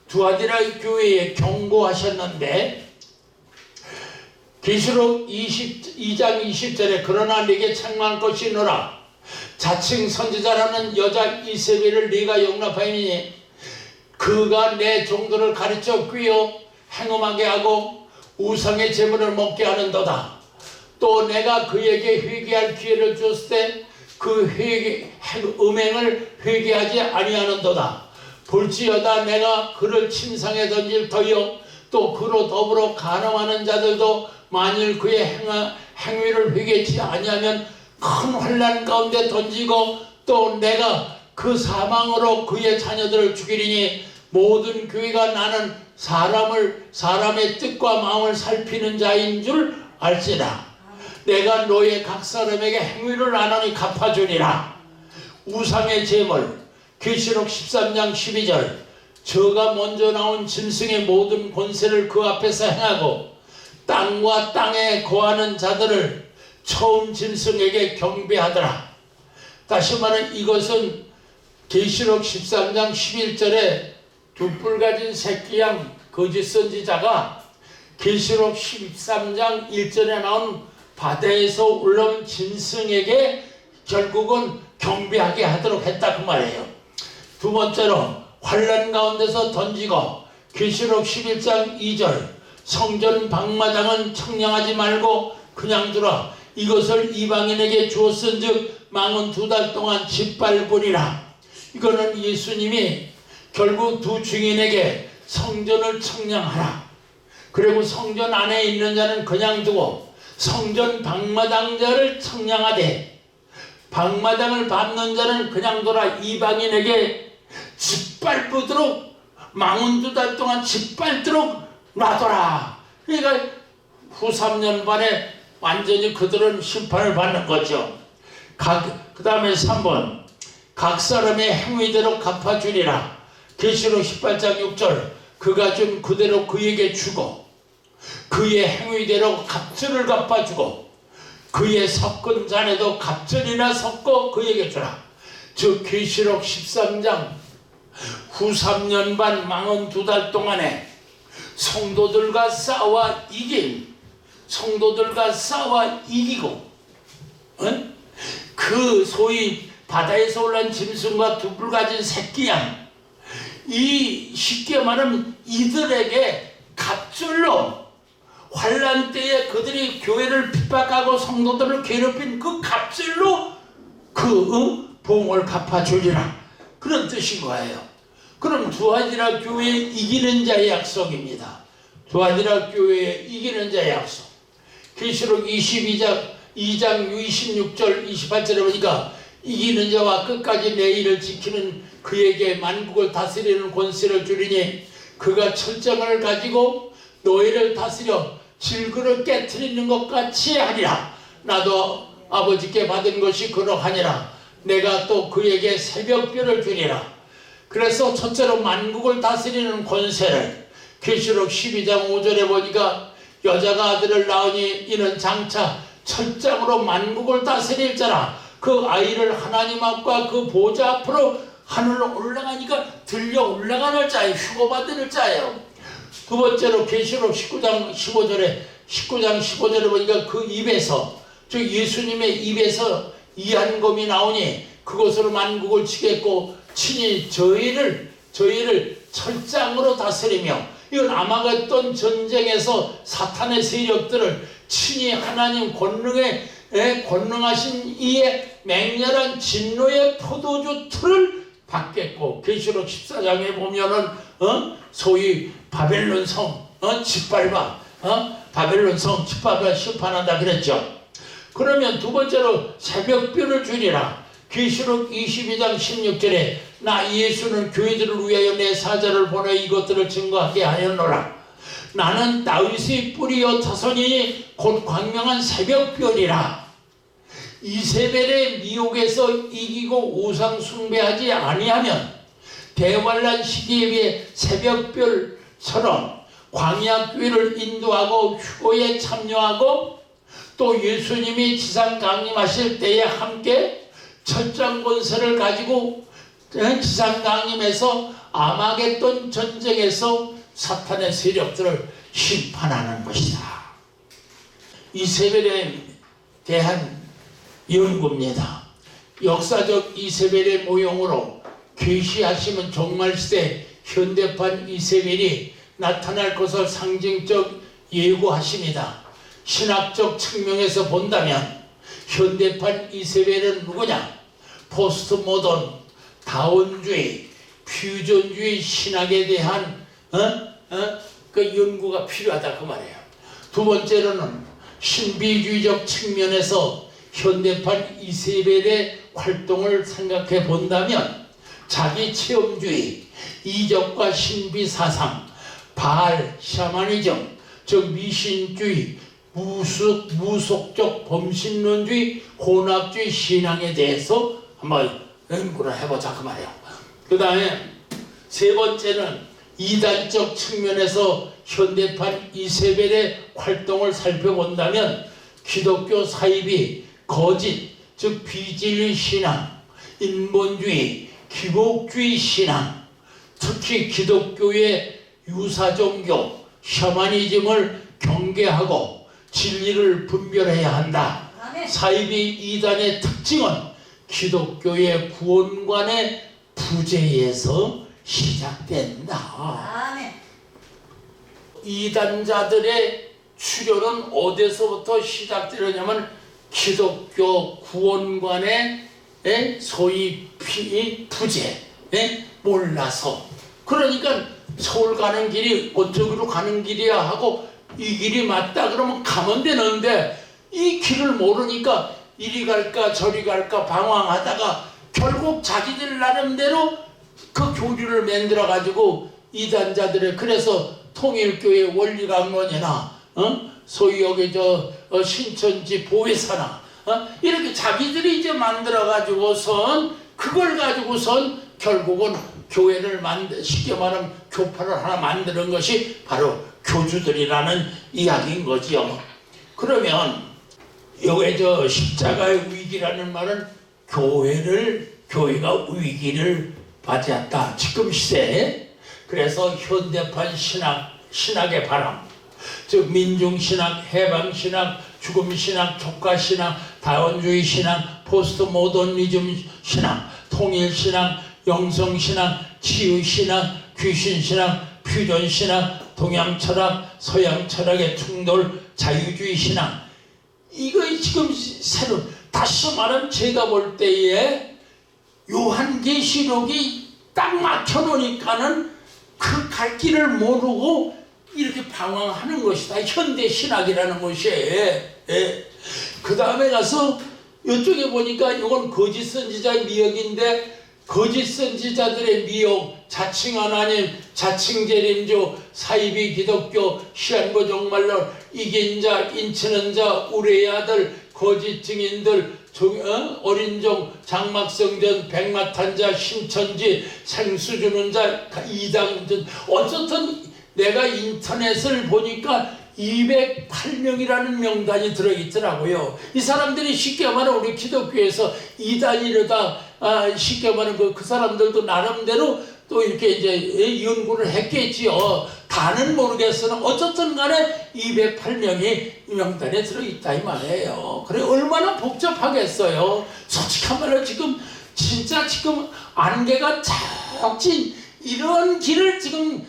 두아디라 교회에 경고하셨는데 계시록 22장 20절에 그러나 네게 책망할 것이 있노라. 자칭 선지자라는 여자 이세벨을 네가 용납하이니 그가 내 종들을 가르쳐 꿰어 행음하게 하고 우상의 제물을 먹게 하는도다. 또 내가 그에게 회개할 기회를 줬을 때 그 음행을 회개하지 아니하는도다. 볼지어다 내가 그를 침상에 던질 터이요 또 그로 더불어 간음하는 자들도 만일 그의 행위를 회개치 아니하면 큰 환난 가운데 던지고 또 내가 그 사망으로 그의 자녀들을 죽이리니 모든 교회가 나는 사람의 뜻과 마음을 살피는 자인 줄 알지라. 내가 너의 각 사람에게 행위를 안 하니 갚아주리라. 우상의 제물 계시록 13장 12절 저가 먼저 나온 짐승의 모든 권세를 그 앞에서 행하고 땅과 땅에 거하는 자들을 처음 짐승에게 경배하더라. 다시 말하면 이것은 계시록 13장 11절에 두 뿔 가진 새끼양 거짓 선지자가 계시록 13장 1절에 나온 바다에서 올라온 짐승에게 결국은 경배하게 하도록 했다 그 말이에요. 두 번째로 환난 가운데서 던지고 계시록 11장 2절 성전 방마당은 청량하지 말고 그냥 두라. 이것을 이방인에게 주었은즉 망은 2달 동안 짓밟으리라. 이거는 예수님이 결국 두 증인에게 성전을 청량하라. 그리고 성전 안에 있는 자는 그냥 두고 성전 방마당자를 청량하되 방마당을 밟는 자는 그냥 둬라. 이방인에게 짓밟도록 망은 2달 동안 짓밟도록 놔둬라. 그러니까 후 3년 반에 완전히 그들은 심판을 받는 거죠. 그 다음에 3번 각 사람의 행위대로 갚아주리라. 계시록 18장 6절 그가 준 그대로 그에게 주고 그의 행위대로 갑절을 갚아주고 그의 섞은 잔에도 갑절이나 섞어 그에게 주라. 즉 계시록 13장 후 3년 반 망은 2달 동안에 성도들과 싸워 이기고 그 소위 바다에서 올라온 짐승과 두 뿔 가진 새끼양 이 쉽게 말하면 이들에게 갑절로 환난 때에 그들이 교회를 핍박하고 성도들을 괴롭힌 그 갑절로 그 보응을 갚아주리라. 그런 뜻인 거예요. 그럼 두아디라 교회에 이기는 자의 약속입니다. 두아디라 교회에 이기는 자의 약속. 계시록 2장 26절 28절에 보니까 이기는 자와 끝까지 내 일을 지키는 그에게 만국을 다스리는 권세를 주리니 그가 철장을 가지고 너희를 다스려 질그릇 깨트리는 것 같이 하리라. 나도 아버지께 받은 것이 그러하니라. 내가 또 그에게 새벽별을 주리라. 그래서 첫째로 만국을 다스리는 권세를 계시록 12장 5절에 보니까 여자가 아들을 낳으니 이는 장차 철장으로 만국을 다스릴 자라. 그 아이를 하나님 앞과 그 보좌 앞으로 하늘로 올라가니까 들려 올라가는 자예요. 휴거받을 자예요. 두 번째로 계시록 19장 15절에 보니까 그 입에서 즉 예수님의 입에서 이한검이 나오니 그것으로 만국을 치겠고 친히 저희를 철장으로 다스리며 이건 아마겟돈 전쟁에서 사탄의 세력들을 친히 하나님 권능하신 이의 맹렬한 진노의 포도주 틀을 받겠고 계시록 14장에 보면은 소위 바벨론 성 짓밟아 바벨론 성 짓밟아 심판한다 그랬죠. 그러면 두 번째로 새벽별을 주리라. 계시록 22장 16절에 나 예수는 교회들을 위하여 내 사자를 보내 이것들을 증거하게 하였노라. 나는 다윗의 뿌리여 자손이니 곧 광명한 새벽별이라. 이세벨의 미혹에서 이기고 우상 숭배하지 아니하면 대환란 시기에 비해 새벽별처럼 광야 교회를 인도하고 휴거에 참여하고 또 예수님이 지상 강림하실 때에 함께 철장 권세를 가지고 지상 강림에서 아마겟돈 전쟁에서 사탄의 세력들을 심판하는 것이다. 이세벨에 대한 연구입니다. 역사적 이세벨의 모형으로 계시하시면 종말시대 현대판 이세벨이 나타날 것을 상징적 예고하십니다. 신학적 측면에서 본다면 현대판 이세벨은 누구냐? 포스트 모던, 다원주의, 퓨전주의 신학에 대한 그 연구가 필요하다 그 말이에요. 두 번째로는 신비주의적 측면에서 현대판 이세벨의 활동을 생각해 본다면 자기 체험주의, 이적과 신비 사상, 바알, 샤머니즘, 즉 미신주의, 무속적 범신론주의, 혼합주의 신앙에 대해서 한번 연구를 해보자 그 말이에요. 그 다음에 세 번째는 이단적 측면에서 현대판 이세벨의 활동을 살펴본다면 기독교 사입이 거짓, 즉 비진리 신앙, 인본주의, 기복주의 신앙, 특히 기독교의 유사종교, 샤머니즘을 경계하고 진리를 분별해야 한다. 사이비 이단의 특징은 기독교의 구원관의 부재에서 시작된다. 이단자들의 출현은 어디서부터 시작되느냐면 기독교 구원관의 소위 부재, 몰라서. 그러니까 서울 가는 길이 어쩌기로 가는 길이야 하고 이 길이 맞다 그러면 가면 되는데 이 길을 모르니까 이리 갈까 저리 갈까 방황하다가 결국 자기들 나름대로 그 교리를 만들어 가지고 이단자들의, 그래서 통일교회 원리강론이나 소위 여기 신천지 보혜사나 이렇게 자기들이 이제 만들어 가지고선 그걸 가지고선 결국은 교회를 쉽게 말하면 교파를 하나 만드는 것이 바로 교주들이라는 이야기인 거지요. 그러면 여기 십자가의 위기라는 말은 교회가 위기를 맞이했다. 지금 시대에. 그래서 현대판 신학의 바람, 즉 민중신학, 해방신학, 죽음신학, 족가신학, 다원주의 신학, 포스트 모더니즘 신학, 통일신학, 영성신학, 치유신학, 귀신신학, 퓨전신학, 동양철학, 서양철학의 충돌, 자유주의 신학, 이거 지금 새로 다시 말하면 제가 볼 때에 요한계시록이 딱 막혀놓으니까는 그 갈 길을 모르고 이렇게 방황하는 것이다. 현대신학이라는 것이. 그 다음에 가서 이쪽에 보니까 이건 거짓 선지자의 미역인데 거짓 선지자들의 미역, 자칭 하나님, 자칭 재림주, 사이비 기독교, 시한부 종말론, 이긴 자, 인치는 자, 우레의 아들, 거짓 증인들, 어린종, 장막성전, 백마탄자, 신천지, 생수 주는 자, 이당전. 어쨌든 내가 인터넷을 보니까 208명이라는 명단이 들어있더라고요. 이 사람들이 쉽게 말하면 우리 기독교에서 이단이르다, 쉽게 말하면 그 사람들도 나름대로 또 이렇게 이제 연구를 했겠지요. 다는 모르겠으나 어쨌든 간에 208명이 명단에 들어있다 이 말이에요. 그래 얼마나 복잡하겠어요. 솔직한 말로 지금 안개가 적진 이런 길을 지금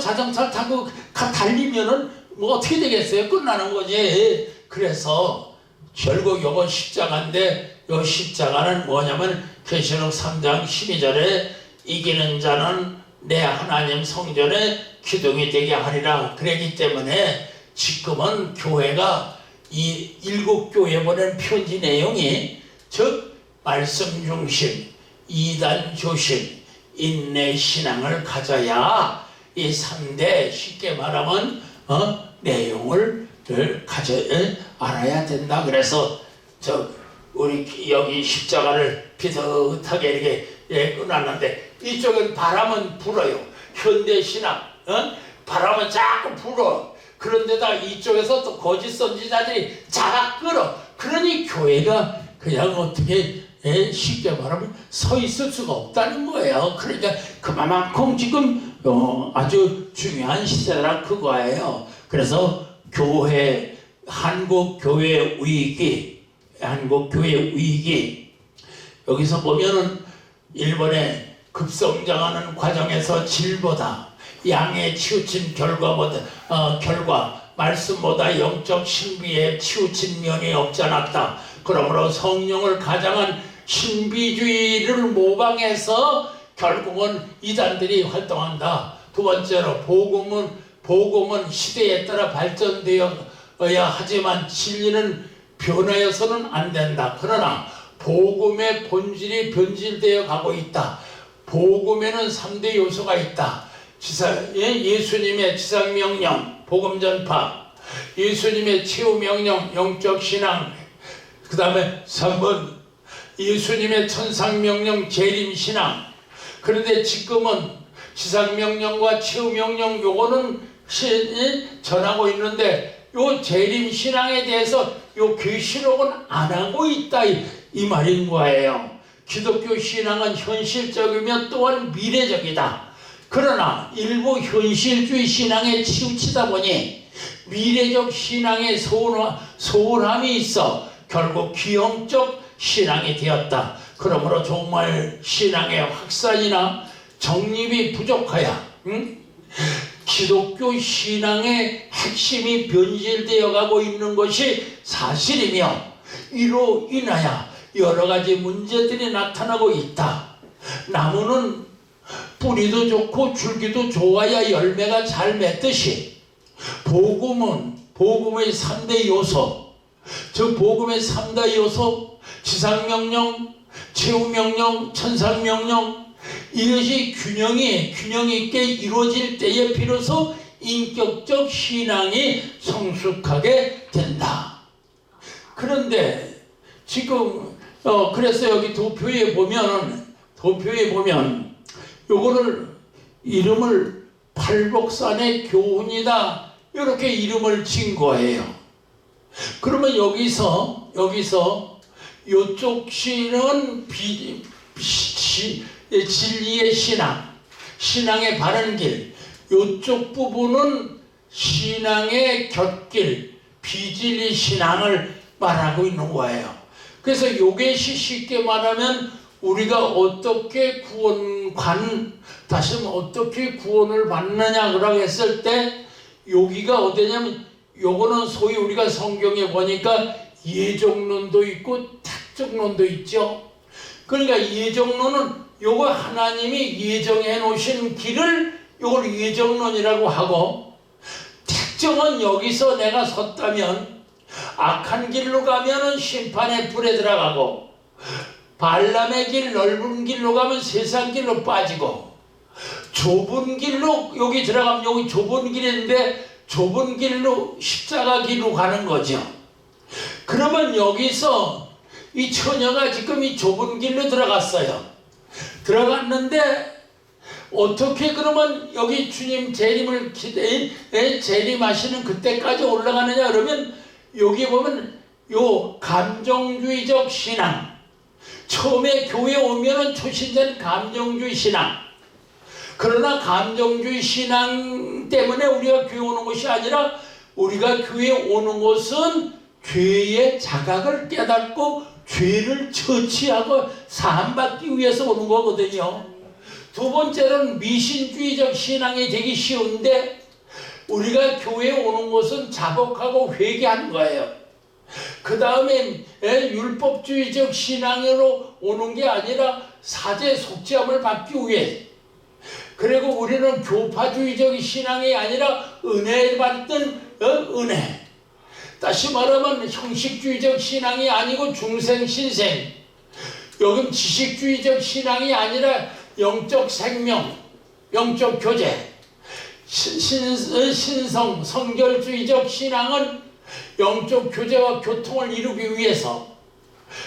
자동차를 타고 달리면은 뭐 어떻게 되겠어요? 끝나는 거지. 그래서 결국 요건 십자가인데 요 십자가는 뭐냐면 계시록 3장 12절에 이기는 자는 내 하나님 성전에 기둥이 되게 하리라. 그랬기 때문에 지금은 교회가 이 7교회 보낸 편지 내용이 즉 말씀 중심, 이단 조심, 인내 신앙을 가져야 이 3대 쉽게 말하면 내용을 알아야 된다. 그래서 우리 여기 십자가를 비슷하게 이렇게 끊었는데 이쪽은 바람은 불어요. 현대신학 바람은 자꾸 불어. 그런데다 이쪽에서 또 거짓 선지자들이 자각 끌어. 그러니 교회가 그냥 어떻게 쉽게 말하면 서 있을 수가 없다는 거예요. 그러니까 그만큼 지금 아주 중요한 시대라 그거예요. 그래서 교회, 한국 교회 위기, 여기서 보면은 일본의 급성장하는 과정에서 질보다 양에 치우친 결과 말씀보다 영적 신비에 치우친 면이 없지 않았다. 그러므로 성령을 가장한 신비주의를 모방해서 결국은 이단들이 활동한다. 두 번째로 복음은 시대에 따라 발전되어야 하지만 진리는 변하여서는 안 된다. 그러나 복음의 본질이 변질되어 가고 있다. 복음에는 3대 요소가 있다. 예수님의 지상명령, 복음 전파, 예수님의 치유명령, 영적 신앙, 그 다음에 3번 예수님의 천상명령, 재림신앙. 그런데 지금은 지상명령과 치유명령 요거는 전하고 있는데 요 재림신앙에 대해서 요 계시록은 안 하고 있다 이 말인 거예요. 기독교 신앙은 현실적이며 또한 미래적이다. 그러나 일부 현실주의 신앙에 치우치다 보니 미래적 신앙에 소홀함이 있어 결국 기형적 신앙이 되었다. 그러므로 정말 신앙의 확산이나 정립이 부족하여 기독교 신앙의 핵심이 변질되어 가고 있는 것이 사실이며 이로 인하여 여러 가지 문제들이 나타나고 있다. 나무는 뿌리도 좋고 줄기도 좋아야 열매가 잘 맺듯이 복음의 3대 요소, 즉 복음의 3대 요소, 지상명령, 치유명령, 천상명령, 이것이 균형 있게 이루어질 때에 비로소 인격적 신앙이 성숙하게 된다. 그런데 지금 그래서 여기 도표에 보면 요거를 이름을 팔복산의 교훈이다 이렇게 이름을 진 거예요. 그러면 여기서 요쪽 신은 진리의 신앙의 바른 길, 요쪽 부분은 신앙의 곁길, 비진리 신앙을 말하고 있는 거예요. 그래서 요것이 쉽게 말하면 우리가 어떻게 어떻게 구원을 받느냐 그러고 했을 때 여기가 어디냐면 요거는 소위 우리가 성경에 보니까 예정론도 있고 탁정론도 있죠. 그러니까 예정론은 요거 하나님이 예정해 놓으신 길을 요걸 예정론이라고 하고, 특정은 여기서 내가 섰다면 악한 길로 가면은 심판의 불에 들어가고, 발람의 길 넓은 길로 가면 세상 길로 빠지고, 좁은 길로 여기 들어가면 여기 좁은 길인데 좁은 길로 십자가 길로 가는 거죠. 그러면 여기서 이 처녀가 지금 이 좁은 길로 들어갔는데 어떻게 그러면 여기 주님 재림하시는 그때까지 올라가느냐 그러면 여기 보면 요 감정주의적 신앙, 처음에 교회 오면은 초신자는 감정주의 신앙. 그러나 감정주의 신앙 때문에 우리가 교회 오는 것이 아니라 우리가 교회 오는 것은 죄의 자각을 깨닫고 죄를 처치하고 사함받기 위해서 오는 거거든요. 두 번째는 미신주의적 신앙이 되기 쉬운데 우리가 교회에 오는 것은 자복하고 회개하는 거예요. 그 다음에 율법주의적 신앙으로 오는 게 아니라 사제 속죄함을 받기 위해, 그리고 우리는 교파주의적 신앙이 아니라 은혜 받던 은혜, 다시 말하면 형식주의적 신앙이 아니고 중생신생, 여긴 지식주의적 신앙이 아니라 영적 생명, 영적 교제, 신성, 성결주의적 신앙은 영적 교제와 교통을 이루기 위해서,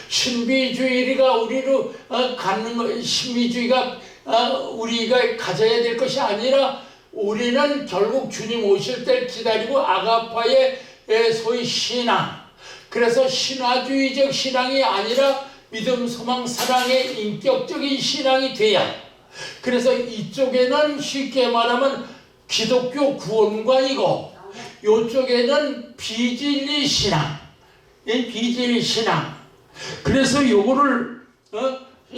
신비주의가 우리로 갖는 것, 신비주의가 우리가 가져야 될 것이 아니라 우리는 결국 주님 오실 때를 기다리고 아가파의 소위 신앙, 그래서 신화주의적 신앙이 아니라 믿음, 소망, 사랑의 인격적인 신앙이 돼야. 그래서 이쪽에는 쉽게 말하면 기독교 구원관이고 이쪽에는 비진리 신앙, 비진리 신앙. 그래서 요거를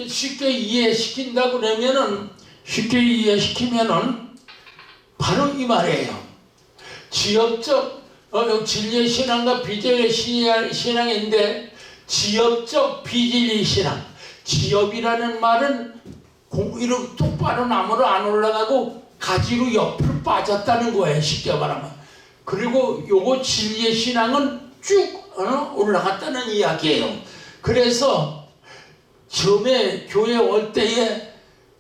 쉽게 이해시킨다고 그러면은, 쉽게 이해시키면은 바로 이 말이에요. 지역적 진리의 신앙과 비진리 신앙인데, 지역적 비진리 신앙. 지역이라는 말은 이렇게 똑바로 나무로 안 올라가고 가지로 옆으로 빠졌다는 거예요, 쉽게 말하면. 그리고 요거 진리의 신앙은 쭉 올라갔다는 이야기예요. 그래서 처음에 교회 올 때에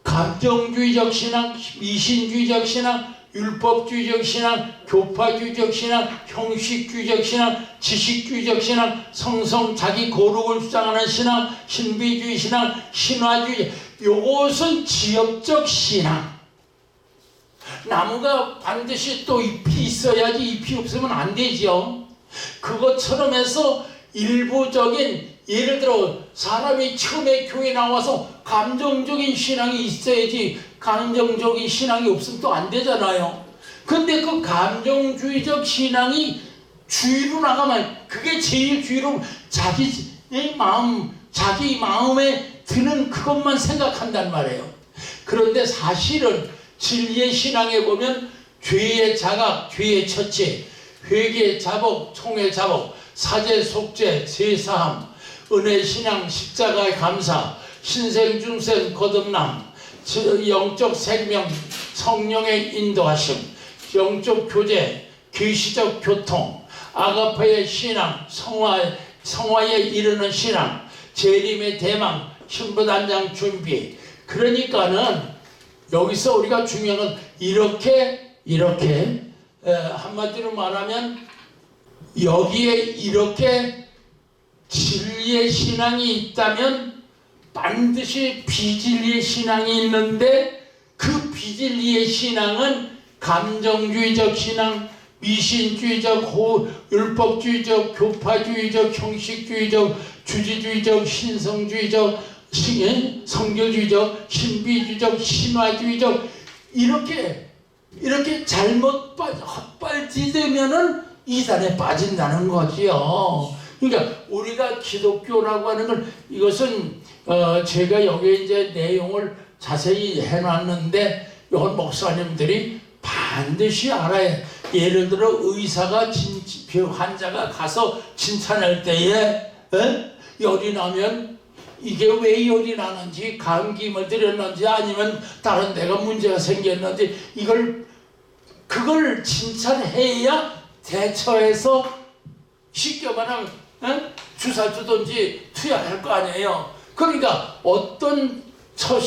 감정주의적 신앙, 미신주의적 신앙, 율법주의적 신앙, 교파주의적 신앙, 형식주의적 신앙, 지식주의적 신앙, 성성 자기 거룩을 주장하는 신앙, 신비주의 신앙, 신화주의, 요것은 지역적 신앙. 나무가 반드시 또 잎이 있어야지, 잎이 없으면 안 되죠. 그것처럼 해서 일부적인, 예를 들어 사람이 처음에 교회 나와서 감정적인 신앙이 있어야지, 감정적인 신앙이 없으면 또 안 되잖아요. 근데 그 감정주의적 신앙이 주위로 나가면 그게 제일 주위로 자기 마음에 드는 그것만 생각한단 말이에요. 그런데 사실은 진리의 신앙에 보면 죄의 자각, 죄의 처치, 회개 자복, 총회 자복, 사제 속죄, 세사함, 은혜 신앙, 십자가의 감사, 신생 중생 거듭남, 영적 생명, 성령의 인도하심, 영적 교제, 계시적 교통, 아가페의 신앙, 성화에 이르는 신앙, 재림의 대망, 신부단장 준비. 그러니까는 여기서 우리가 중요한 건 이렇게 한마디로 말하면 여기에 이렇게 진리의 신앙이 있다면 반드시 비진리의 신앙이 있는데, 그 비진리의 신앙은 감정주의적 신앙, 미신주의적, 율법주의적, 교파주의적, 형식주의적, 주지주의적, 신성주의적, 성교주의적, 신비주의적, 신화주의적, 이렇게 잘못 헛발디되면은 이단에 빠진다는 거지요. 그러니까 우리가 기독교라고 하는 건, 이것은 제가 여기 이제 내용을 자세히 해놨는데 이건 목사님들이 반드시 알아야. 예를 들어 의사가 환자가 가서 진찰할 때에 열이 나면 이게 왜 열이 나는지, 감기를 들였는지 아니면 다른 데가 문제가 생겼는지, 그걸 진찰해야 대처해서 쉽게 말하면 주사 주든지 투약할 거 아니에요. 그러니까 어떤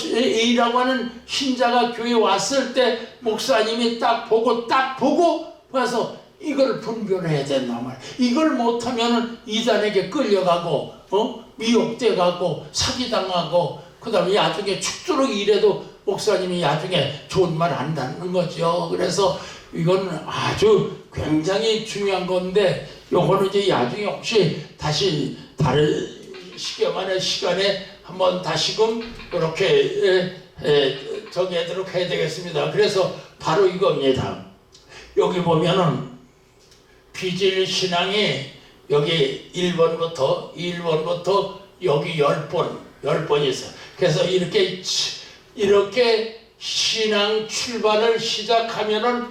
A라고 하는 신자가 교회에 왔을 때 목사님이 딱 보고 와서 이걸 분별해야 된단 말이에요. 이걸 못하면 이단에게 끌려가고 미혹돼가고 사기당하고, 그 다음에 나중에 죽도록 일해도 목사님이 나중에 좋은 말 한다는 거죠. 그래서 이건 아주 굉장히 중요한 건데, 요거는 이제 나중에 혹시 다시 다른 시간에 한번 다시금 이렇게 정리하도록 해야 되겠습니다. 그래서 바로 이겁니다. 여기 보면은 비진리 신앙이 여기 1번부터 여기 10번이 있어요. 그래서 이렇게 신앙 출발을 시작하면은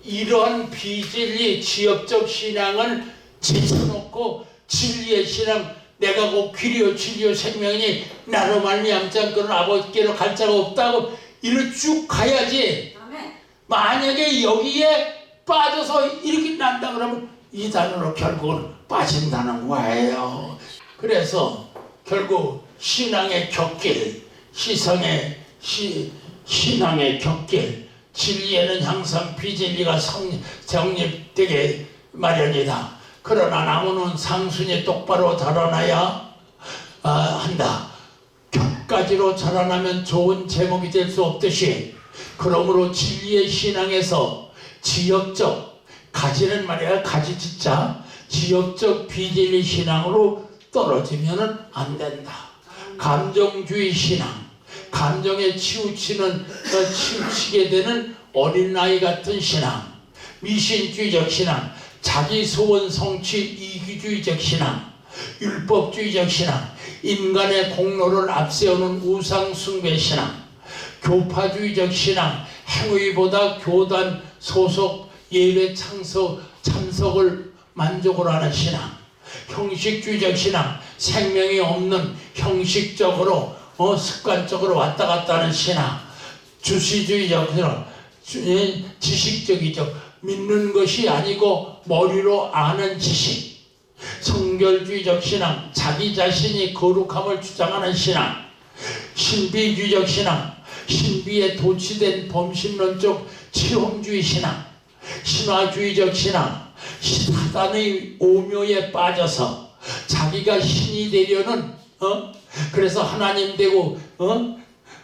이러한 비진리 지역적 신앙을 제쳐놓고 진리의 신앙, 내가 곧 길이요 진리요 생명이니 나로 말미암지 않고는 아버지께로 갈 자가 없다고 이를 쭉 가야지. 만약에 여기에 빠져서 이렇게 난다 그러면 이단으로 결국은 빠진다는 거예요. 그래서 결국 신앙의 격길, 신앙의 격길, 진리에는 항상 비진리가 정립되게 마련이다. 그러나 나무는 상순이 똑바로 자라나야 한다. 격가지로 자라나면 좋은 제목이 될 수 없듯이, 그러므로 진리의 신앙에서 지역적, 가지는 말이야 가지 짓자, 지역적 비진리 신앙으로 떨어지면 안 된다. 감정주의 신앙, 감정에 치우치게 되는 어린아이 같은 신앙, 미신주의적 신앙, 자기 소원 성취 이기주의적 신앙, 율법주의적 신앙, 인간의 공로를 앞세우는 우상 숭배 신앙, 교파주의적 신앙, 행위보다 교단 소속 예배 참석을 만족으로 하는 신앙, 형식주의적 신앙, 생명이 없는 형식적으로 습관적으로 왔다 갔다 하는 신앙, 주시주의적 신앙, 지식적이죠. 믿는 것이 아니고 머리로 아는 지식, 성결주의적 신앙, 자기 자신이 거룩함을 주장하는 신앙, 신비주의적 신앙, 신비에 도취된 범신론적 체험주의 신앙, 신화주의적 신앙, 사단의 오묘에 빠져서 자기가 신이 되려는 그래서 하나님 되고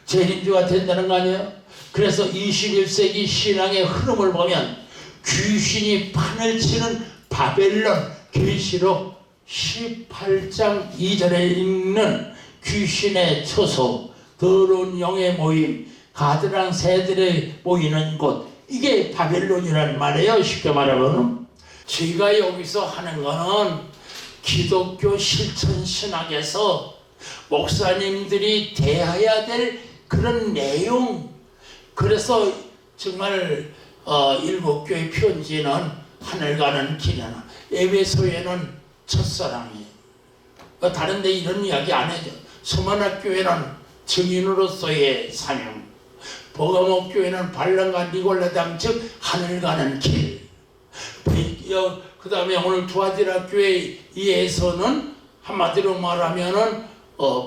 재림주가 된다는 거 아니에요? 그래서 21세기 신앙의 흐름을 보면 귀신이 판을 치는 바벨론 계시록 18장 2절에 있는 귀신의 처소, 더러운 영의 모임, 가드랑 새들이 모이는 곳, 이게 바벨론이라는 말이에요. 쉽게 말하면 저희가 여기서 하는 거는 기독교 실천신학에서 목사님들이 대해야 될 그런 내용, 그래서 정말 일곱교회 편지는 하늘 가는 길이나 에베소에는 첫사랑이에요. 다른 데 이런 이야기 안 해줘. 서만학교회는 증인으로서의 사명, 버가목교회는 발람과 니골라당 즉 하늘 가는 길, 그 다음에 오늘 두아디라교회에서는 한마디로 말하면은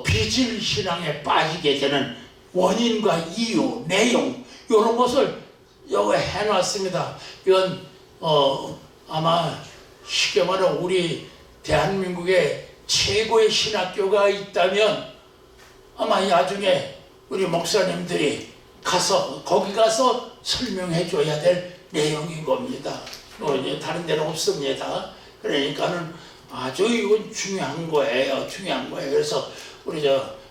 비질신앙에 빠지게 되는 원인과 이유, 내용 이런 것을 여기 해놨습니다. 이건 아마 쉽게 말해 우리 대한민국에 최고의 신학교가 있다면 아마 나중에 우리 목사님들이 거기 가서 설명해 줘야 될 내용인 겁니다. 이제 다른 데는 없습니다. 그러니까는 아주 이건 중요한 거예요. 그래서 우리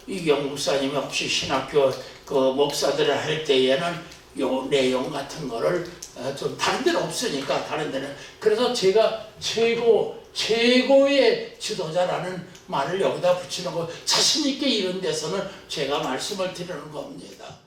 이경 목사님이 혹시 신학교 그 목사들을 할 때에는 요 내용 같은 거를 좀 다른 데는 없으니까 다른 데는 그래서 제가 최고의 지도자라는 말을 여기다 붙이는 거 자신 있게 이런 데서는 제가 말씀을 드리는 겁니다.